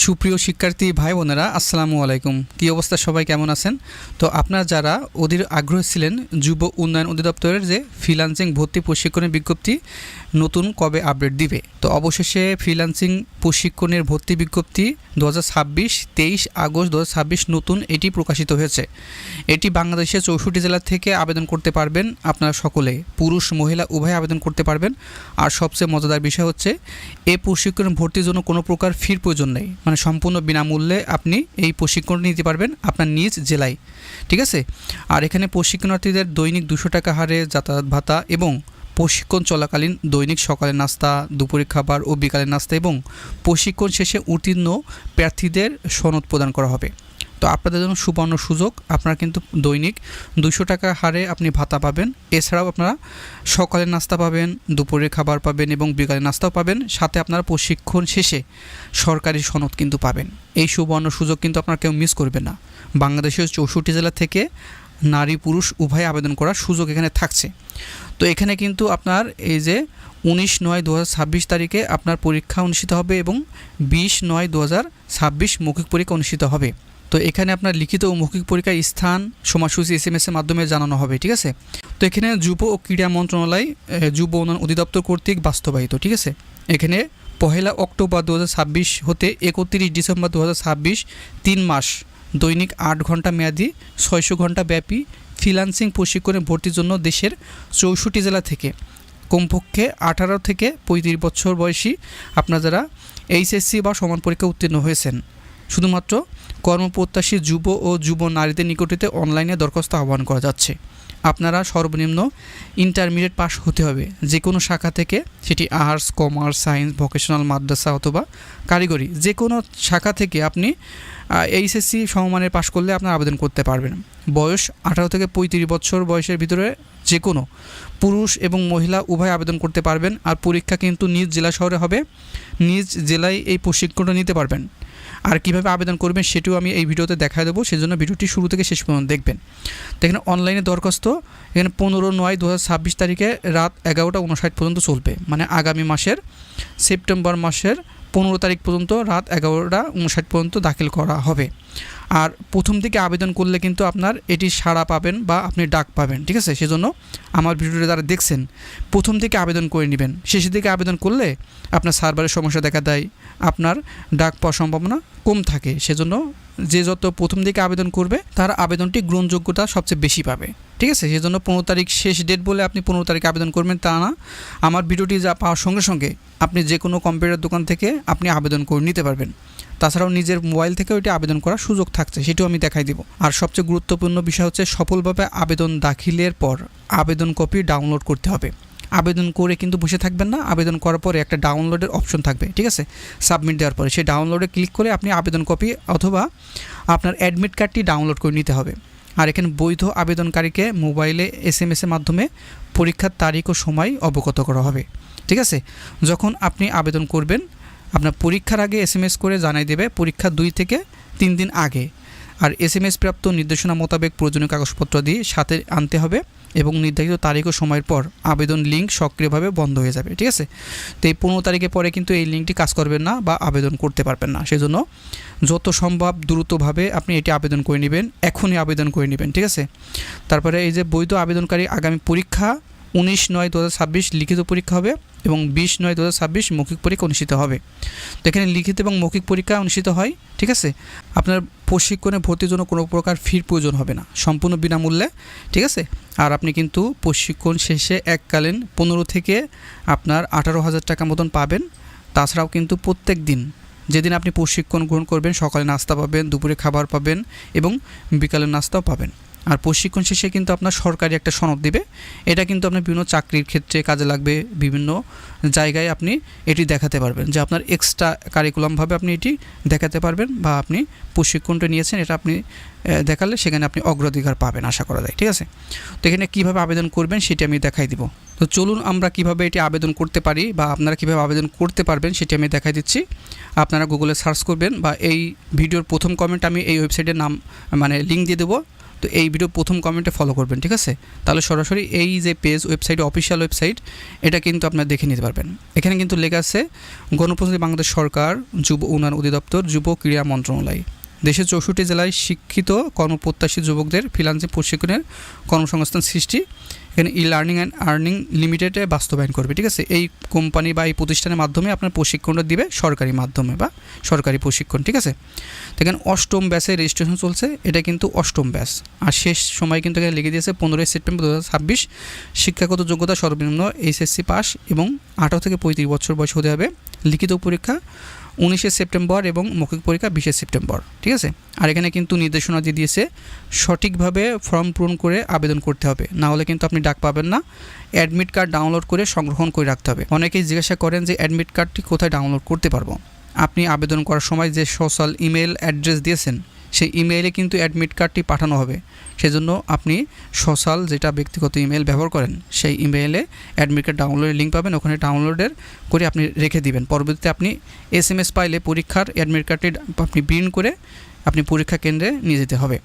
সুপ্রিয় শিক্ষার্থী ভাই বোনেরা আসসালামু আলাইকুম। কী অবস্থা, সবাই কেমন আছেন? তো আপনারা যারা অধীর আগ্রহী ছিলেন যুব উন্নয়ন অধিদপ্তরের যে ফ্রিল্যান্সিং ভর্তি প্রশিক্ষণের বিজ্ঞপ্তি নতুন কবে আপডেট দিবে, তো অবশেষে ফ্রিল্যান্সিং প্রশিক্ষণের ভর্তি বিজ্ঞপ্তি 23 আগস্ট 2026 নতুন এটি প্রকাশিত হয়েছে। এটি বাংলাদেশের 64 জেলা থেকে আবেদন করতে পারবেন আপনারা সকলে, পুরুষ মহিলা উভয় আবেদন করতে পারবেন। আর সবচেয়ে মজাদার বিষয় হচ্ছে এই প্রশিক্ষণ ভর্তির জন্য কোনো প্রকার ফির প্রয়োজন নেই, মানে সম্পূর্ণ বিনামূল্যে আপনি এই প্রশিক্ষণ নিতে পারবেন আপনার নিজ জেলায়, ঠিক আছে। আর এখানে প্রশিক্ষণার্থীদের দৈনিক 200 টাকা হারে যাতায়াত ভাতা এবং প্রশিক্ষণ চলাকালীন দৈনিক সকালের নাস্তা, দুপুরের খাবার ও বিকালের নাস্তা এবং প্রশিক্ষণ শেষে উত্তীর্ণ প্রার্থীদের সনদ প্রদান করা হবে। তো আপনাদের জন্য সুবর্ণ সুযোগ, আপনারা কিন্তু দৈনিক 200 টাকা হারে আপনি ভাতা পাবেন। এছাড়াও আপনারা সকালের নাস্তা পাবেন, দুপুরের খাবার পাবেন এবং বিকালের নাস্তাও পাবেন। সাথে আপনারা প্রশিক্ষণ শেষে সরকারি সনদ কিন্তু পাবেন। এই সুবর্ণ সুযোগ কিন্তু আপনারা কেউ মিস করবেন না। বাংলাদেশের 64 জেলা থেকে নারী পুরুষ উভয় আবেদন করার সুযোগ এখানে থাকছে। তো এখানে কিন্তু আপনার এই যে 19/9/2026 তারিখে আপনার পরীক্ষা অনুষ্ঠিত হবে এবং 20/9/2026 মৌখিক পরীক্ষা অনুষ্ঠিত হবে। তো এখানে আপনার লিখিত ও মৌখিক পরীক্ষার স্থান সময়সূচি SMS-এর মাধ্যমে জানানো হবে, ঠিক আছে। তো এখানে যুব ও ক্রীড়া মন্ত্রণালয় যুব উন্নয়ন অধিদপ্তর কর্তৃক বাস্তবায়িত, ঠিক আছে। এখানে 1 অক্টোবর 2026 হতে 31 ডিসেম্বর 2026 3 মাস দৈনিক 8 ঘন্টা মেয়াদি 600 ঘন্টা ব্যাপী ফ্রিল্যান্সিং প্রশিক্ষণে ভর্তির জন্য দেশের 64 জেলা থেকে কমপক্ষে 18 থেকে 35 বছর বয়সী আপনারা যারা HSC বা সমান পরীক্ষা উত্তীর্ণ হয়েছেন, শুধুমাত্র কর্মপ্রত্যাশী যুব ও যুব নারীদের নিকটতে অনলাইনে দরখাস্ত আহ্বান করা যাচ্ছে। আপনারা সর্বনিম্ন ইন্টারমিডিয়েট পাস হতে হবে যে কোনো শাখা থেকে, সেটি আর্টস, কমার্স, সায়েন্স, ভোকেশনাল, মাদ্রাসা অথবা কারিগরি, যে কোনো শাখা থেকে আপনি HSC সমমানের পাশ করলে আপনারা আবেদন করতে পারবেন। বয়স 18 থেকে 35 বছর বয়সের ভিতরে যে কোনো পুরুষ এবং মহিলা উভয় আবেদন করতে পারবেন। আর পরীক্ষা কিন্তু নিজ জেলা শহরে হবে, নিজ জেলায় এই প্রশিক্ষণটা নিতে পারবেন। আর কীভাবে আবেদন করবেন সেটিও আমি এই ভিডিওতে দেখায় দেবো, সেজন্য ভিডিওটি শুরু থেকে শেষ পর্যন্ত দেখবেন। তো এখানে অনলাইনে দরখাস্ত এখানে 15/9/2026 তারিখে রাত 11:59 পর্যন্ত চলবে, মানে আগামী মাসের সেপ্টেম্বর মাসের 15 তারিখ পর্যন্ত রাত 11:59 পর্যন্ত দাখিল করা হবে। আর প্রথম দিকে আবেদন করলে কিন্তু আপনার এটি সাড়া পাবেন বা আপনি ডাক পাবেন, ঠিক আছে। সেজন্য আমার ভিডিওটা যারা দেখছেন প্রথম দিকে আবেদন করে নেবেন। শেষের দিকে আবেদন করলে আপনার সার্ভারের সমস্যা দেখা দেয়, আপনার ডাক পাওয়ার সম্ভাবনা কম থাকে। সেজন্য যে যত প্রথম দিকে আবেদন করবে তার আবেদনটি গ্রহণযোগ্যতা সবচেয়ে বেশি পাবে, ঠিক আছে। সেজন্য 15 তারিখ শেষ ডেট বলে আপনি 15 তারিখে আবেদন করবেন তা না। আমার ভিডিওটি যা পাওয়ার সঙ্গে সঙ্গে আপনি যে কোনো কম্পিউটার দোকান থেকে আপনি আবেদন করে নিতে পারবেন। তাছাড়াও নিজের মোবাইল থেকে ওইটি আবেদন করার সুযোগ থাকছে, সেটিও আমি দেখাই দিব। আর সবচেয়ে গুরুত্বপূর্ণ বিষয় হচ্ছে সফলভাবে আবেদন দাখিলের পর আবেদন কপি ডাউনলোড করতে হবে। আবেদন করে কিন্তু বসে থাকবেন না, আবেদন করার পরে একটা ডাউনলোডের অপশন থাকবে, ঠিক আছে। সাবমিট দেওয়ার পরে সেই ডাউনলোডে ক্লিক করে আপনি আবেদন কপি অথবা আপনার অ্যাডমিট কার্ডটি ডাউনলোড করে নিতে হবে। আর এখানে বৈধ আবেদনকারীকে মোবাইলে SMS-এর মাধ্যমে পরীক্ষার তারিখ ও সময় অবগত করা হবে, ঠিক আছে। যখন আপনি আবেদন করবেন আপনার পরীক্ষার আগে SMS করে জানাই দেবে পরীক্ষা 2 থেকে 3 দিন আগে। আর SMS প্রাপ্ত নির্দেশনা মোতাবেক প্রয়োজনীয় কাগজপত্র দিয়ে সাথে আনতে হবে এবং নির্ধারিত তারিখ ও সময়ের পর আবেদন লিঙ্ক সক্রিয়ভাবে বন্ধ হয়ে যাবে, ঠিক আছে। তো এই 15 তারিখের পরে কিন্তু এই লিঙ্কটি কাজ করবেন না বা আবেদন করতে পারবেন না। সেজন্য যত সম্ভব দ্রুতভাবে আপনি এটি আবেদন করে নেবেন, এখনই আবেদন করে নেবেন, ঠিক আছে। তারপরে এই যে বৈধ আবেদনকারী আগামী পরীক্ষা 19/9/2026 লিখিত পরীক্ষা হবে এবং 20/9/2026 মৌখিক পরীক্ষা অনুষ্ঠিত হবে। তো এখানে লিখিত এবং মৌখিক পরীক্ষা অনুষ্ঠিত হয়, ঠিক আছে। আপনার প্রশিক্ষণে ভর্তির জন্য কোনো প্রকার ফির প্রয়োজন হবে না, সম্পূর্ণ বিনামূল্যে, ঠিক আছে। আর আপনি কিন্তু প্রশিক্ষণ শেষে এককালীন 15 থেকে আপনার 18,000 টাকা মতন পাবেন। তাছাড়াও কিন্তু প্রত্যেক দিন যেদিন আপনি প্রশিক্ষণ গ্রহণ করবেন সকালে নাস্তা পাবেন, দুপুরে খাবার পাবেন এবং বিকালের নাস্তাও পাবেন। আর প্রশিক্ষণ শেষে কিন্তু আপনার সরকারি একটা সনদ দিবে, এটা কিন্তু আপনার বিভিন্ন চাকরির ক্ষেত্রে কাজে লাগবে, বিভিন্ন জায়গায় আপনি এটি দেখাতে পারবেন যে আপনার এক্সট্রা কারিকুলামভাবে আপনি এটি দেখাতে পারবেন বা আপনি প্রশিক্ষণটা নিয়েছেন এটা আপনি দেখালে সেখানে আপনি অগ্রাধিকার পাবেন আশা করা যায়, ঠিক আছে। তো এখানে কীভাবে আবেদন করবেন সেটি আমি দেখাই দিব। তো চলুন আমরা কিভাবে এটি আবেদন করতে পারি বা আপনারা কীভাবে আবেদন করতে পারবেন সেটি আমি দেখাই দিচ্ছি। আপনারা গুগলে সার্চ করবেন বা এই ভিডিওর প্রথম কমেন্ট আমি এই ওয়েবসাইটের নাম মানে লিঙ্ক দিয়ে দেবো, তো এই ভিডিও প্রথম কমেন্টে ফলো করবেন, ঠিক আছে? তাহলে সরাসরি এই যে পেজ ওয়েবসাইট, অফিসিয়াল ওয়েবসাইট, এটা কিন্তু আপনারা দেখে নিতে পারবেন। এখানে কিন্তু লেখা আছে গণপ্রজাতন্ত্রী বাংলাদেশ সরকার, যুব উন্নয়ন অধিদপ্তর, যুব ক্রীড়া মন্ত্রণালয়, দেশের 64 জেলায় শিক্ষিত কর্মপ্রত্যাশী যুবকদের ফ্রিল্যান্সিং প্রশিক্ষণের কর্মসংস্থান সৃষ্টি, এখানে লার্নিং অ্যান্ড আর্নিং লিমিটেডে বাস্তবায়ন করবে, ঠিক আছে? এই কোম্পানি বা এই প্রতিষ্ঠানের মাধ্যমে আপনার প্রশিক্ষণটা দিবে সরকারি মাধ্যমে বা সরকারি প্রশিক্ষণ, ঠিক আছে? তো এখানে 8ম ব্যাচে রেজিস্ট্রেশন চলছে, এটা কিন্তু 8ম ব্যাচ। আর শেষ সময় কিন্তু এখানে লিখে দিয়েছে 15 সেপ্টেম্বর 2026। শিক্ষাগত যোগ্যতা সর্বনিম্ন এইচএসসি পাস এবং 18 থেকে 35 বছর বয়স হতে হবে। লিখিত পরীক্ষা 19 সেপ্টেম্বর এবং মৌখিক পরীক্ষা 20 সেপ্টেম্বর, ঠিক আছে? আর এখানে কিন্তু নির্দেশনা দিয়ে দিয়েছে সঠিকভাবে ফর্ম পূরণ করে আবেদন করতে হবে, না হলে কিন্তু আপনি ডাক পাবেন না। অ্যাডমিট কার্ড ডাউনলোড করে সংরক্ষণ করে রাখতে হবে। অনেকেই জিজ্ঞাসা করেন যে অ্যাডমিট কার্ডটি কোথায় ডাউনলোড করতে পারবো। আপনি আবেদন করার সময় যে সোশ্যাল ইমেল অ্যাড্রেস দিয়েছেন সেই ইমেইলে কিন্তু অ্যাডমিট কার্ডটি পাঠানো হবে। সেজন্য আপনি সোশ্যাল যেটা ব্যক্তিগত ইমেল ব্যবহার করেন সেই ইমেইলে অ্যাডমিট কার্ড ডাউনলোডের লিঙ্ক পাবেন, ওখানে ডাউনলোডের করে আপনি রেখে দিবেন। পরবর্তীতে আপনি SMS পাইলে পরীক্ষার অ্যাডমিট কার্ডটি আপনি প্রিন্ট করে আপনি পরীক্ষা কেন্দ্রে নিয়ে যেতে হবে।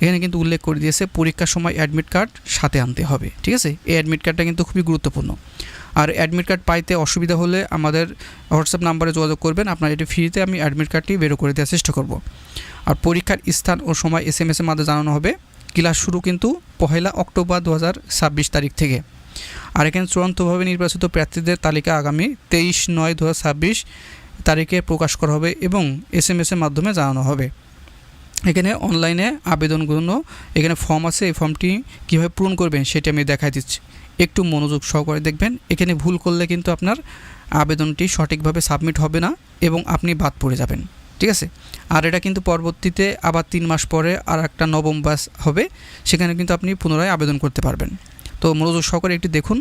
এখানে কিন্তু উল্লেখ করে দিয়েছে পরীক্ষার সময় অ্যাডমিট কার্ড সাথে আনতে হবে, ঠিক আছে? এই অ্যাডমিট কার্ডটা কিন্তু খুবই গুরুত্বপূর্ণ। আর অ্যাডমিট কার্ড পাইতে অসুবিধা হলে আমাদের হোয়াটসঅ্যাপ নাম্বারে যোগাযোগ করবেন, আপনার এটি ফ্রিতে আমি অ্যাডমিট কার্ডটি বেরো করে দেওয়ার চেষ্টা করব। আর পরীক্ষার স্থান ও সময় SMS-এর মাধ্যমে জানানো হবে। ক্লাস শুরু কিন্তু 1 অক্টোবর 2026 তারিখ থেকে। আর এখানে চূড়ান্তভাবে নির্বাচিত প্রার্থীদের তালিকা আগামী 23/9/2026 তারিখে প্রকাশ করা হবে এবং SMS-এর মাধ্যমে জানানো হবে। এখানে অনলাইনে আবেদনগুলো, এখানে ফর্ম আছে, এই ফর্মটি কীভাবে পূরণ করবেন সেটা আমি দেখাই দিচ্ছি, একটু মনোযোগ সহকারে দেখবেন। এখানে ভুল করলে কিন্তু আপনার আবেদনটি সঠিকভাবে সাবমিট হবে না এবং আপনি বাদ পড়ে যাবেন, ঠিক আছে? আর এটা কিন্তু পরবর্তীতে আবার 3 মাস পরে আর একটা 9ম ব্যাচ হবে, সেখানে কিন্তু আপনি পুনরায় আবেদন করতে পারবেন। তো মনোযোগ সহকারে একটু দেখুন।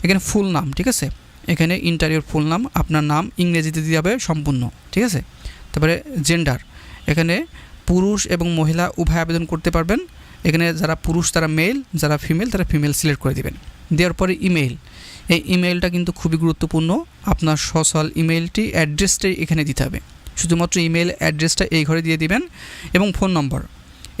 এখানে ফুল নাম, ঠিক আছে? এখানে ইন্টারভিউর ফুল নাম, আপনার নাম ইংরেজিতে দিতে হবে সম্পূর্ণ, ঠিক আছে? তারপরে জেন্ডার, এখানে পুরুষ এবং মহিলা উভয় আবেদন করতে পারবেন। এখানে যারা পুরুষ তারা মেল, যারা ফিমেল তারা ফিমেল সিলেক্ট করে দেবেন। দেওয়ার পরে ইমেইল, এই ইমেইলটা কিন্তু খুবই গুরুত্বপূর্ণ। আপনার সোশ্যাল ইমেইলটি অ্যাড্রেসটাই এখানে দিতে হবে, শুধুমাত্র ইমেল অ্যাড্রেসটা এই ঘরে দিয়ে দিবেন। এবং ফোন নম্বর,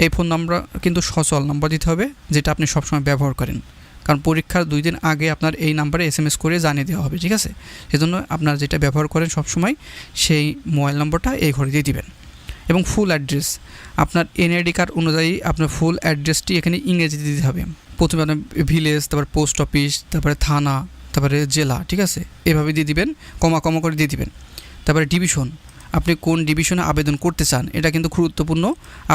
এই ফোন নম্বর কিন্তু সোশ্যাল নাম্বার দিতে হবে যেটা আপনি সবসময় ব্যবহার করেন, কারণ পরীক্ষার 2 দিন আগে আপনার এই নাম্বারে SMS করে জানিয়ে দেওয়া হবে, ঠিক আছে? সেজন্য আপনার যেটা ব্যবহার করেন সবসময় সেই মোবাইল নম্বরটা এই ঘরে দিয়ে দিবেন। এবং ফুল অ্যাড্রেস, আপনার NID কার্ড অনুযায়ী আপনার ফুল অ্যাড্রেসটি এখানে ইংরেজিতে দিতে হবে। প্রথমে আপনার ভিলেজ, তারপর পোস্ট অফিস, তারপরে থানা, তারপরে জেলা, ঠিক আছে? এভাবে দিয়ে দিবেন, কমা কমা করে দিয়ে দিবেন। তারপরে ডিভিশন, আপনি কোন ডিভিশনে আবেদন করতে চান এটা কিন্তু গুরুত্বপূর্ণ।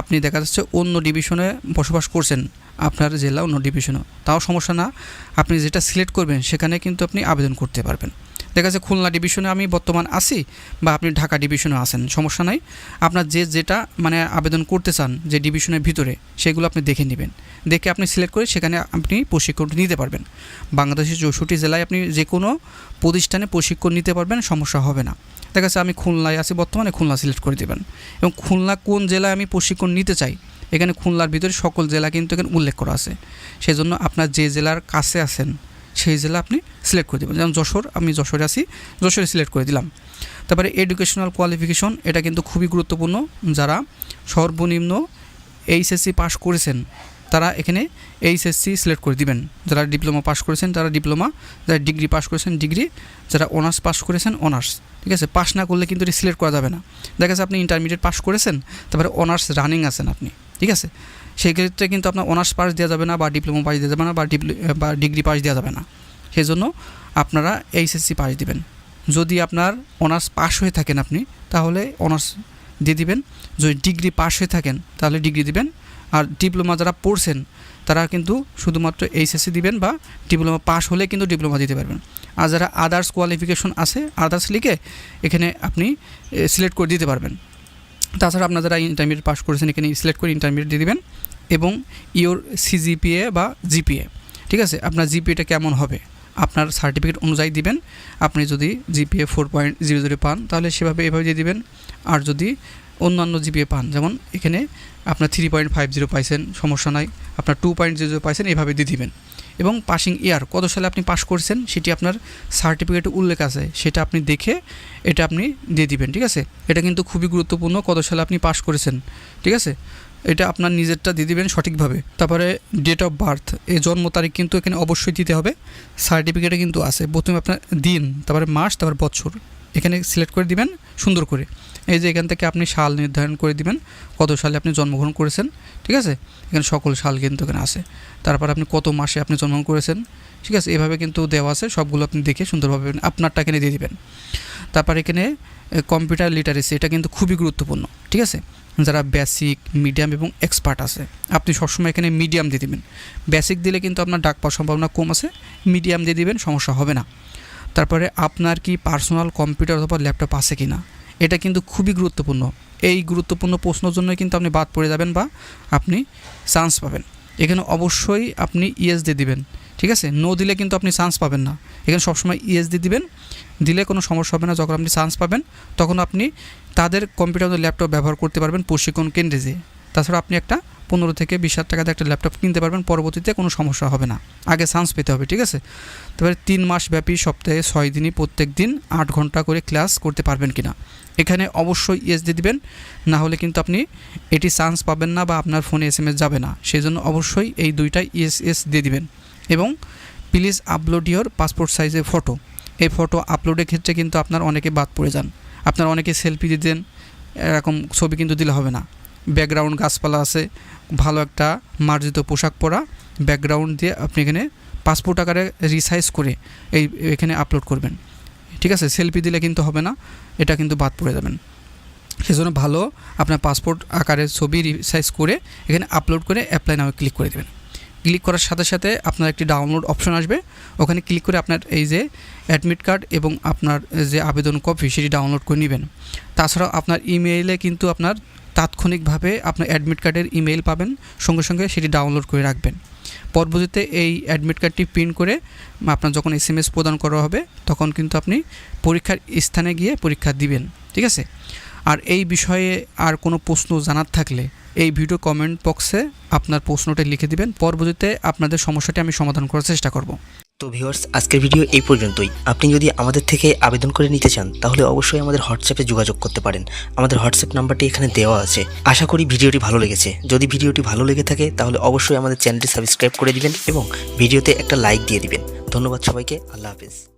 আপনি দেখা যাচ্ছে অন্য ডিভিশনে বসবাস করছেন, আপনার জেলা অন্য ডিভিশনে, তাও সমস্যা না, আপনি যেটা সিলেক্ট করবেন সেখানে কিন্তু আপনি আবেদন করতে পারবেন। দেখা যাচ্ছে খুলনা ডিভিশনে আমি বর্তমান আছি বা আপনি ঢাকা ডিভিশনে আছেন, সমস্যা নাই। আপনার যেটা মানে আবেদন করতে চান যে ডিভিশনের ভিতরে, সেগুলো আপনি দেখে নেবেন, দেখে আপনি সিলেক্ট করে সেখানে আপনি প্রশিক্ষণটি নিতে পারবেন। বাংলাদেশের 64 জেলায় আপনি যে কোনো প্রতিষ্ঠানে প্রশিক্ষণ নিতে পারবেন, সমস্যা হবে না। দেখা যাচ্ছে আমি খুলনায় আছি বর্তমানে, খুলনা সিলেক্ট করে দেবেন। এবং খুলনা কোন জেলায় আমি প্রশিক্ষণ নিতে চাই, এখানে খুলনার ভিতরে সকল জেলা কিন্তু এখানে উল্লেখ করা আছে। সেজন্য আপনার যে জেলার কাছে আছেন সেই জেলা আপনি সিলেক্ট করে দেবেন। যেমন যশোর, আমি যশোরে আছি, যশোরে সিলেক্ট করে দিলাম। তারপরে এডুকেশনাল কোয়ালিফিকেশন, এটা কিন্তু খুবই গুরুত্বপূর্ণ। যারা সর্বনিম্ন HSC পাস করেছেন তারা এখানে HSC সিলেক্ট করে দিবেন। যারা ডিপ্লোমা পাস করেছেন তারা ডিপ্লোমা, যারা ডিগ্রি পাস করেছেন ডিগ্রি, যারা অনার্স পাস করেছেন অনার্স, ঠিক আছে? পাস না করলে কিন্তু সিলেক্ট করা যাবে না। দেখা যাচ্ছে আপনি ইন্টারমিডিয়েট পাস করেছেন, তারপরে অনার্স রানিং আছেন আপনি, ঠিক আছে? সেই ক্ষেত্রে কিন্তু আপনার অনার্স পাস দেওয়া যাবে না, বা ডিপ্লোমা পাস দেওয়া যাবে না, বা ডিগ্রি পাস দেওয়া যাবে না। সেই জন্য আপনারা HSC পাস দিবেন। যদি আপনার অনার্স পাস হয়ে থাকেন আপনি, তাহলে অনার্স দিয়ে দিবেন। যদি ডিগ্রি পাস হয়ে থাকেন তাহলে ডিগ্রি দিবেন। আর ডিপ্লোমা যারা পড়ছেন তারা কিন্তু শুধুমাত্র HSC দিবেন, বা ডিপ্লোমা পাস হলে কিন্তু ডিপ্লোমা দিতে পারবেন। আর যারা আদার্স কোয়ালিফিকেশন আছে, আদার্স লিখে এখানে আপনি সিলেক্ট করে দিতে পারবেন। তাছাড়া আপনারা যারা ইন্টারমিডিয়েট পাস করেছেন এখানে সিলেক্ট করে ইন্টারমিডিয়েট দিয়ে দেবেন। এবং ইওর CGPA বা GPA, ঠিক আছে? আপনার GPAটা কেমন হবে আপনার সার্টিফিকেট অনুযায়ী দিবেন। আপনি যদি GPA 4.00 পান তাহলে সেভাবে এভাবে দিয়ে দিবেন। আর যদি অন্যান্য GPA পান, যেমন এখানে আপনার 3.50 পাইছেন, সমস্যা নাই, আপনার 2.00 পাইছেন, এভাবে দিয়ে দিবেন। এবং পাসিং ইয়ার, কত সালে আপনি পাস করছেন সেটি আপনার সার্টিফিকেটে উল্লেখ আছে, সেটা আপনি দেখে এটা আপনি দিয়ে দিবেন, ঠিক আছে? এটা কিন্তু খুবই গুরুত্বপূর্ণ, কত সালে আপনি পাস করেছেন, ঠিক আছে? এটা আপনার নিজেরটা দিয়ে দিবেন সঠিকভাবে। তারপরে ডেট অফ বার্থ, এই জন্ম তারিখ কিন্তু এখানে অবশ্যই দিতে হবে। সার্টিফিকেটে কিন্তু আছে, প্রথমে আপনার দিন, তারপরে মাস, তারপরে বছর এখানে সিলেক্ট করে দিবেন সুন্দর করে। এই যে এখান থেকে আপনি সাল নির্ধারণ করে দিবেন, কত সালে আপনি জন্মগ্রহণ করেছেন, ঠিক আছে। এখানে সকল সাল কিন্তু এখানে আছে। তারপর আপনি কত মাসে আপনি জন্মগ্রহণ করেছেন, ঠিক আছে, এভাবে কিন্তু দেওয়া আছে। সবগুলো আপনি দেখে সুন্দরভাবে আপনারটা এখানে দিয়ে দিবেন। তারপর এখানে কম্পিউটার লিটারেসি, এটা কিন্তু খুবই গুরুত্বপূর্ণ, ঠিক আছে। যারা বেসিক, মিডিয়াম এবং এক্সপার্ট আছে, আপনি সবসময় এখানে মিডিয়াম দিয়ে দিবেন। বেসিক দিলে কিন্তু আপনার ডাক পাওয়ার সম্ভাবনা কম আছে, মিডিয়াম দিয়ে দিবেন, সমস্যা হবে না। তারপরে আপনার কি পার্সোনাল কম্পিউটার অথবা ল্যাপটপ আছে কি না, এটা কিন্তু খুবই গুরুত্বপূর্ণ। এই গুরুত্বপূর্ণ প্রশ্নের জন্যই কিন্তু আপনি বাদ পড়ে যাবেন বা আপনি চান্স পাবেন। এখানে অবশ্যই আপনি ইয়েস দিয়ে দিবেন, ঠিক আছে। নো দিলে কিন্তু আপনি চান্স পাবেন না। এখানে সবসময় ইয়েস দিয়ে দিবেন, দিলে কোনো সমস্যা হবে না। যখন আপনি চান্স পাবেন তখন আপনি তাদের কম্পিউটার ল্যাপটপ ব্যবহার করতে পারবেন প্রশিক্ষণ কেন্দ্রে যেয়ে। তাছাড়া আপনি একটা 15 থেকে 20,000 টাকাতে একটা ল্যাপটপ কিনতে পারবেন, পরবর্তীতে কোনো সমস্যা হবে না। আগে চান্স পেতে হবে, ঠিক আছে। তারপরে 3 মাস ব্যাপী সপ্তাহে 6 দিনই প্রত্যেক দিন 8 ঘন্টা করে ক্লাস করতে পারবেন কিনা, এখানে অবশ্যই ইয়েস দিয়ে দিবেন। না হলে কিন্তু আপনি এটি চান্স পাবেন না বা আপনার ফোনে SMS যাবে না। সেই জন্য অবশ্যই এই দুইটাই ইয়েস দিয়ে দিবেন। এবং প্লিজ আপলোড ইওর পাসপোর্ট সাইজের ফটো। এই ফটো আপলোডের ক্ষেত্রে কিন্তু আপনার অনেকে বাদ পড়ে যান। আপনার অনেকে সেলফি দিয়ে দেন, এরকম ছবি কিন্তু দিলে হবে না। ব্যাকগ্রাউন্ড গাছপালা আছে, ভালো একটা মার্জিত পোশাক পরা ব্যাকগ্রাউন্ড দিয়ে আপনি এখানে পাসপোর্ট আকারে রিসাইজ করে এখানে আপলোড করবেন, ঠিক আছে। সেলফি দিলে কিন্তু হবে না, এটা কিন্তু বাদ পড়ে যাবেন। সেজন্য ভালো আপনার পাসপোর্ট আকারের ছবি রিসাইজ করে এখানে আপলোড করে অ্যাপ্লাই নাও ক্লিক করে দেবেন। ক্লিক করার সাথে সাথে আপনার একটি ডাউনলোড অপশন আসবে, ওখানে ক্লিক করে আপনার এই যে অ্যাডমিট কার্ড এবং আপনার যে আবেদন কপি সেটি ডাউনলোড করে নেবেন। তাছাড়াও আপনার ইমেইলে কিন্তু আপনার তাৎক্ষণিকভাবে আপনার অ্যাডমিট কার্ডের ইমেইল পাবেন, সঙ্গে সঙ্গে সেটি ডাউনলোড করে রাখবেন। পরবর্তীতে এই অ্যাডমিট কার্ডটি প্রিন্ট করে আপনার যখন SMS প্রদান করা হবে তখন কিন্তু আপনি পরীক্ষার স্থানে গিয়ে পরীক্ষা দিবেন, ঠিক আছে। আর এই বিষয়ে আর কোনো প্রশ্ন জানার থাকলে এই ভিডিও কমেন্ট বক্সে আপনার প্রশ্নটা লিখে দিবেন, পরবর্তীতে আপনাদের সমস্যাটি আমি সমাধান করার চেষ্টা করব। তো ভিউয়ার্স, আজকের ভিডিও এই পর্যন্তই। আপনি যদি আমাদের থেকে আবেদন করে নিতে চান তাহলে অবশ্যই আমাদের হোয়াটসঅ্যাপে যোগাযোগ করতে পারেন। আমাদের হোয়াটসঅ্যাপ নাম্বারটি এখানে দেওয়া আছে। আশা করি ভিডিওটি ভালো লেগেছে। যদি ভিডিওটি ভালো লেগে থাকে তাহলে অবশ্যই আমাদের চ্যানেলটি সাবস্ক্রাইব করে দিবেন এবং ভিডিওতে একটা লাইক দিয়ে দিবেন। ধন্যবাদ সবাইকে। আল্লাহ হাফেজ।